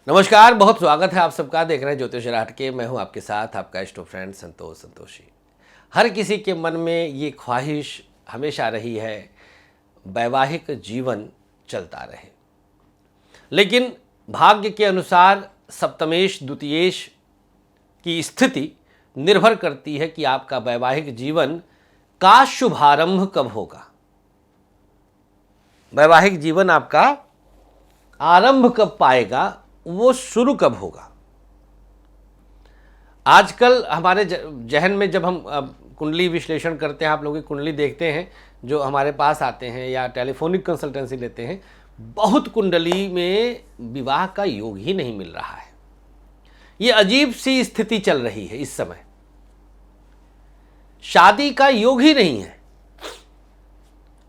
नमस्कार, बहुत स्वागत है आप सबका। देख रहे हैं ज्योतिष राट के। मैं हूं आपके साथ आपका इष्ट फ्रेंड संतोषी। हर किसी के मन में ये ख्वाहिश हमेशा रही है वैवाहिक जीवन चलता रहे, लेकिन भाग्य के अनुसार सप्तमेश द्वितीयेश की स्थिति निर्भर करती है कि आपका वैवाहिक जीवन का शुभारंभ कब होगा, वैवाहिक जीवन आपका आरंभ कब पाएगा, वो शुरू कब होगा। आजकल हमारे जहन में जब हम कुंडली विश्लेषण करते हैं, आप लोगों की कुंडली देखते हैं जो हमारे पास आते हैं या टेलीफोनिक कंसल्टेंसी लेते हैं, बहुत कुंडली में विवाह का योग ही नहीं मिल रहा है। ये अजीब सी स्थिति चल रही है इस समय, शादी का योग ही नहीं है।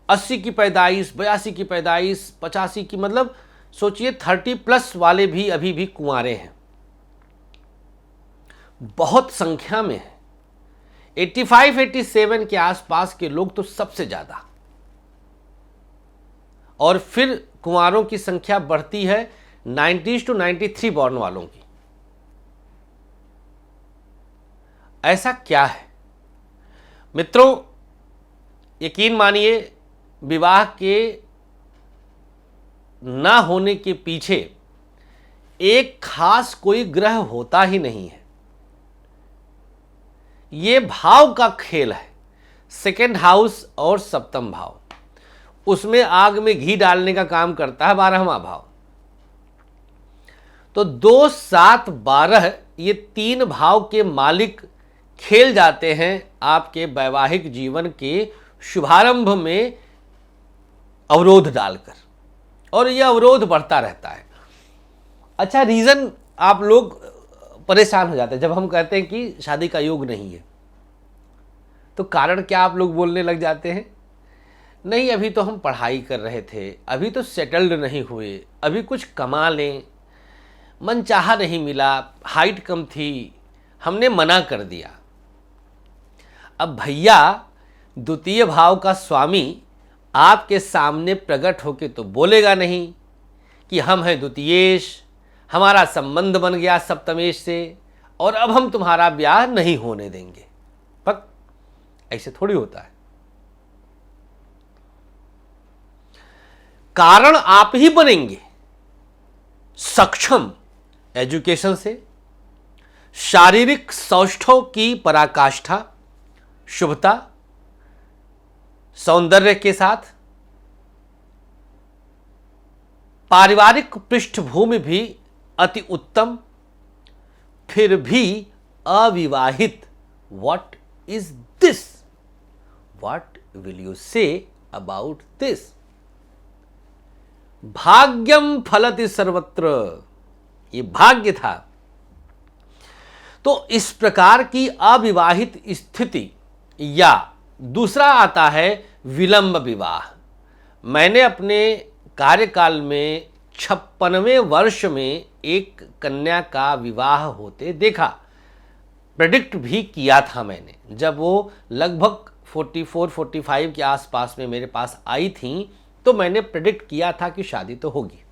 80 की पैदाइश, 82 की पैदाइश, 85 की, मतलब सोचिए 30+ वाले भी अभी भी कुंवारे हैं, बहुत संख्या में है। 85-87 के आसपास के लोग तो सबसे ज्यादा, और फिर कुंवारों की संख्या बढ़ती है 90s to 93 बॉर्न वालों की। ऐसा क्या है मित्रों? यकीन मानिए, विवाह के ना होने के पीछे एक खास कोई ग्रह होता ही नहीं है। ये भाव का खेल है। सेकंड हाउस और सप्तम भाव, उसमें आग में घी डालने का काम करता है 12वां भाव। तो 2, 7, 12 ये 3 भाव के मालिक खेल जाते हैं आपके वैवाहिक जीवन के शुभारंभ में अवरोध डालकर, और यह अवरोध बढ़ता रहता है। अच्छा, रीज़न आप लोग परेशान हो जाते हैं जब हम कहते हैं कि शादी का योग नहीं है। तो कारण क्या आप लोग बोलने लग जाते हैं? नहीं, अभी तो हम पढ़ाई कर रहे थे, अभी तो सेटल्ड नहीं हुए, अभी कुछ कमा लें, मनचाहा नहीं मिला, हाइट कम थी, हमने मना कर दिया। अब भैया, द्वितीय भाव का स्वामी आपके सामने प्रकट होके तो बोलेगा नहीं कि हम हैं द्वितीयेश, हमारा संबंध बन गया सप्तमेश से और अब हम तुम्हारा ब्याह नहीं होने देंगे। पर ऐसे थोड़ी होता है। कारण आप ही बनेंगे सक्षम एजुकेशन से, शारीरिक सौष्ठव की पराकाष्ठा, शुभता, सौंदर्य के साथ, पारिवारिक पृष्ठभूमि भी अति उत्तम, फिर भी अविवाहित। What is this? What will you say about this? भाग्यम फलति सर्वत्र, ये भाग्य था। तो इस प्रकार की अविवाहित स्थिति, या दूसरा आता है विलंब विवाह। मैंने अपने कार्यकाल में 56वें वर्ष में एक कन्या का विवाह होते देखा, प्रेडिक्ट भी किया था मैंने। जब वो लगभग 44-45 के आसपास में मेरे पास आई थी, तो मैंने प्रेडिक्ट किया था कि शादी तो होगी।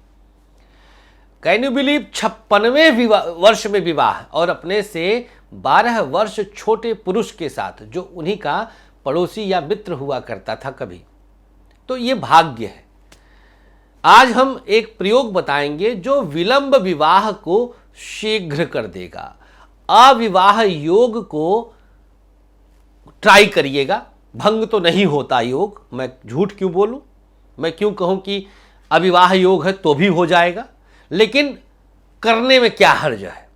कैन यू बिलीव, 56वें वर्ष में विवाह, और अपने से 12 वर्ष छोटे पुरुष के साथ, जो उन्हीं का पड़ोसी या मित्र हुआ करता था कभी। तो ये भाग्य है। आज हम एक प्रयोग बताएंगे जो विलंब विवाह को शीघ्र कर देगा। अविवाह योग को ट्राई करिएगा, भंग तो नहीं होता योग। मैं झूठ क्यों बोलूं, मैं क्यों कहूं कि अविवाह योग है तो भी हो जाएगा, लेकिन करने में क्या हर्ज है।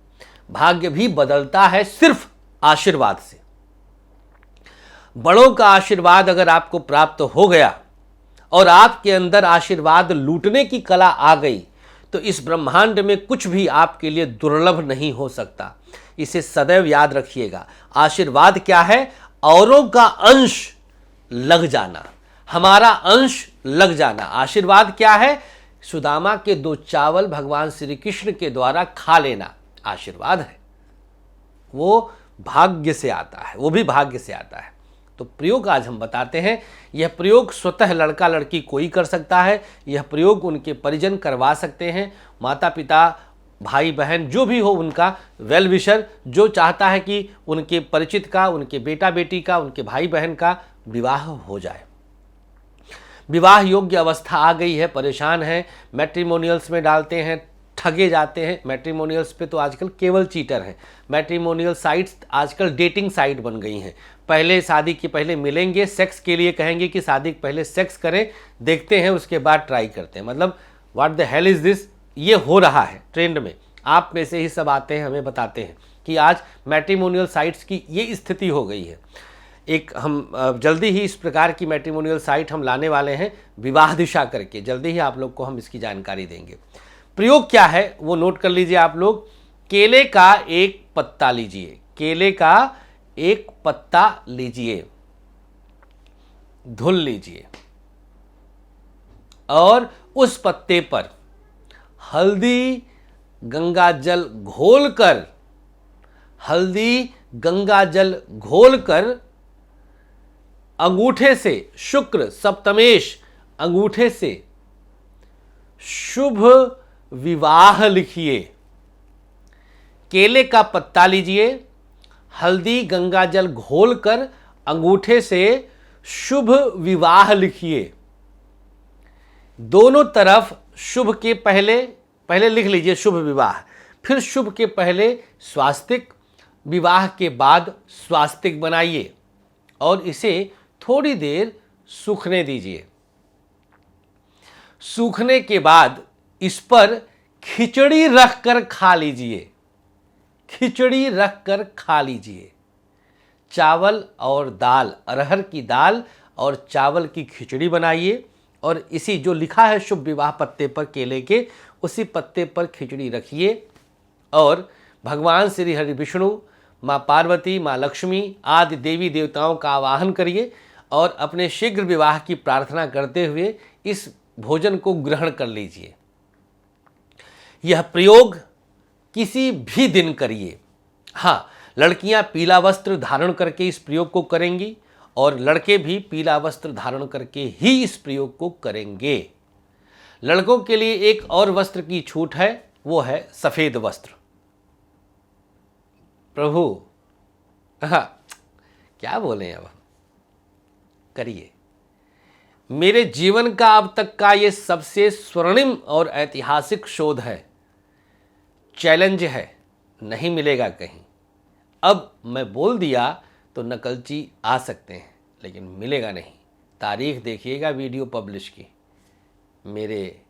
भाग्य भी बदलता है सिर्फ आशीर्वाद से। बड़ों का आशीर्वाद अगर आपको प्राप्त हो गया और आपके अंदर आशीर्वाद लूटने की कला आ गई, तो इस ब्रह्मांड में कुछ भी आपके लिए दुर्लभ नहीं हो सकता। इसे सदैव याद रखिएगा। आशीर्वाद क्या है? औरों का अंश लग जाना, हमारा अंश लग जाना। आशीर्वाद क्या है? सुदामा के 2 चावल भगवान श्री कृष्ण के द्वारा खा लेना आशीर्वाद है। वो भाग्य से आता है, वो भी भाग्य से आता है। तो प्रयोग आज हम बताते हैं। यह प्रयोग स्वतः लड़का लड़की कोई कर सकता है, यह प्रयोग उनके परिजन करवा सकते हैं। माता पिता भाई बहन जो भी हो, उनका वेल विशर जो चाहता है कि उनके परिचित का, उनके बेटा बेटी का, उनके भाई बहन का विवाह हो जाए। विवाह योग्य अवस्था आ गई है, परेशान है, मैट्रिमोनियल्स में डालते हैं, ठगे जाते हैं। मैट्रिमोनियल्स पे तो आजकल केवल चीटर हैं। मैट्रिमोनियल साइट्स आजकल डेटिंग साइट बन गई हैं। पहले शादी के पहले मिलेंगे, सेक्स के लिए कहेंगे कि शादी के पहले सेक्स करें, देखते हैं, उसके बाद ट्राई करते हैं। मतलब what the hell is this. ये हो रहा है ट्रेंड में। आप में से ही सब आते हैं, हमें बताते हैं कि आज मैट्रिमोनियल साइट्स की ये स्थिति हो गई है। एक हम जल्दी ही इस प्रकार की मैट्रिमोनियल साइट हम लाने वाले हैं, विवाह दिशा करके। जल्दी ही आप लोग को हम इसकी जानकारी देंगे। प्रयोग क्या है वो नोट कर लीजिए आप लोग। केले का एक पत्ता लीजिए, केले का एक पत्ता लीजिए, धुल लीजिए और उस पत्ते पर हल्दी गंगा जल घोलकर, हल्दी गंगा जल घोलकर अंगूठे से, शुक्र सप्तमेश अंगूठे से शुभ विवाह लिखिए। केले का पत्ता लीजिए, हल्दी गंगा जल घोलकर अंगूठे से शुभ विवाह लिखिए। दोनों तरफ शुभ के पहले लिख लीजिए शुभ विवाह, फिर शुभ के पहले स्वास्तिक, विवाह के बाद स्वास्तिक बनाइए और इसे थोड़ी देर सूखने दीजिए। सूखने के बाद इस पर खिचड़ी रखकर खा लीजिए, खिचड़ी रखकर खा लीजिए। चावल और दाल, अरहर की दाल और चावल की खिचड़ी बनाइए और इसी जो लिखा है शुभ विवाह पत्ते पर केले के, उसी पत्ते पर खिचड़ी रखिए और भगवान श्री हरि विष्णु, माँ पार्वती, माँ लक्ष्मी आदि देवी देवताओं का आवाहन करिए और अपने शीघ्र विवाह की प्रार्थना करते हुए इस भोजन को ग्रहण कर लीजिए। यह प्रयोग किसी भी दिन करिए। हाँ, लड़कियां पीला वस्त्र धारण करके इस प्रयोग को करेंगी और लड़के भी पीला वस्त्र धारण करके ही इस प्रयोग को करेंगे। लड़कों के लिए एक और वस्त्र की छूट है, वो है सफेद वस्त्र। प्रभु हाँ, क्या बोले अब, करिए। मेरे जीवन का अब तक का ये सबसे स्वर्णिम और ऐतिहासिक शोध है, चैलेंज है, नहीं मिलेगा कहीं। अब मैं बोल दिया तो नकलची आ सकते हैं, लेकिन मिलेगा नहीं। तारीख देखिएगा वीडियो पब्लिश की मेरे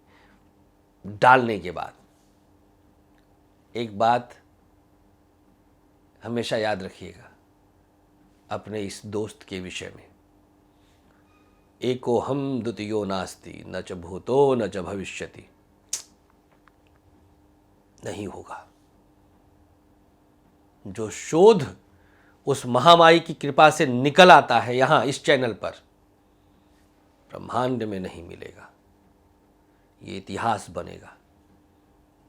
डालने के बाद। एक बात हमेशा याद रखिएगा अपने इस दोस्त के विषय में, एको हम द्वितीयो नास्ति न च भूतो न च भविष्यति। नहीं होगा। जो शोध उस महामाई की कृपा से निकल आता है यहां इस चैनल पर, ब्रह्मांड में नहीं मिलेगा। ये इतिहास बनेगा,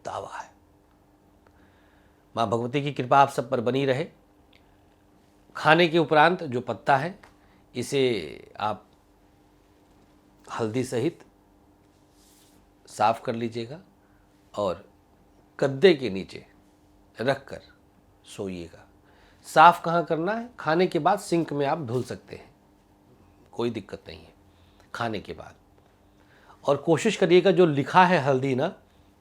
दावा है। मां भगवती की कृपा आप सब पर बनी रहे। खाने के उपरांत जो पत्ता है इसे आप हल्दी सहित साफ कर लीजिएगा और गद्दे के नीचे रखकर सोइएगा। साफ कहाँ करना है? खाने के बाद सिंक में आप धुल सकते हैं, कोई दिक्कत नहीं है खाने के बाद। और कोशिश करिएगा जो लिखा है हल्दी ना,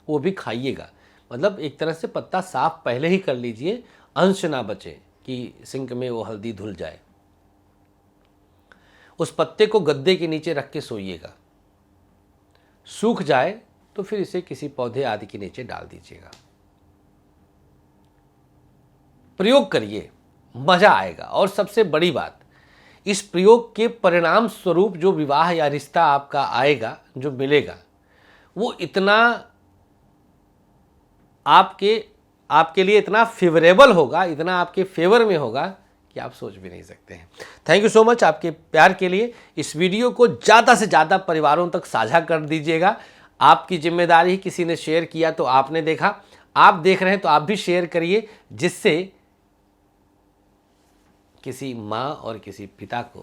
वो भी खाइएगा। मतलब एक तरह से पत्ता साफ पहले ही कर लीजिए, अंश ना बचे कि सिंक में वो हल्दी धुल जाए। उस पत्ते को गद्दे के नीचे रख के सोइएगा। सूख जाए तो फिर इसे किसी पौधे आदि के नीचे डाल दीजिएगा। प्रयोग करिए, मजा आएगा। और सबसे बड़ी बात, इस प्रयोग के परिणाम स्वरूप जो विवाह या रिश्ता आपका आएगा, जो मिलेगा, वो इतना आपके लिए इतना फेवरेबल होगा, इतना आपके फेवर में होगा कि आप सोच भी नहीं सकते हैं। थैंक यू सो मच आपके प्यार के लिए। इस वीडियो को ज़्यादा से ज़्यादा परिवारों तक साझा कर दीजिएगा। आपकी जिम्मेदारी, किसी ने शेयर किया तो आपने देखा, आप देख रहे हैं तो आप भी शेयर करिए, जिससे किसी माँ और किसी पिता को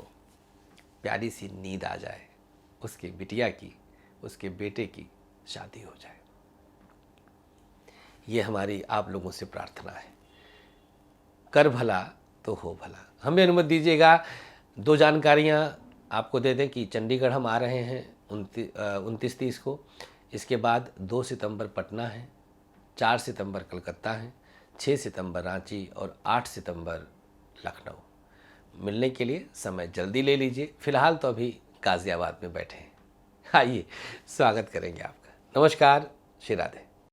प्यारी सी नींद आ जाए, उसकी बिटिया की, उसके बेटे की शादी हो जाए। ये हमारी आप लोगों से प्रार्थना है। कर भला तो हो भला। हमें अनुमति दीजिएगा 2 जानकारियाँ आपको दे दें कि चंडीगढ़ हम आ रहे हैं 29-30 को, इसके बाद 2 सितंबर पटना है, 4 सितंबर कलकत्ता है, 6 सितंबर रांची और 8 सितंबर लखनऊ। मिलने के लिए समय जल्दी ले लीजिए। फ़िलहाल तो अभी गाज़ियाबाद में बैठे हैं। आइए स्वागत करेंगे आपका। नमस्कार, श्री राधे।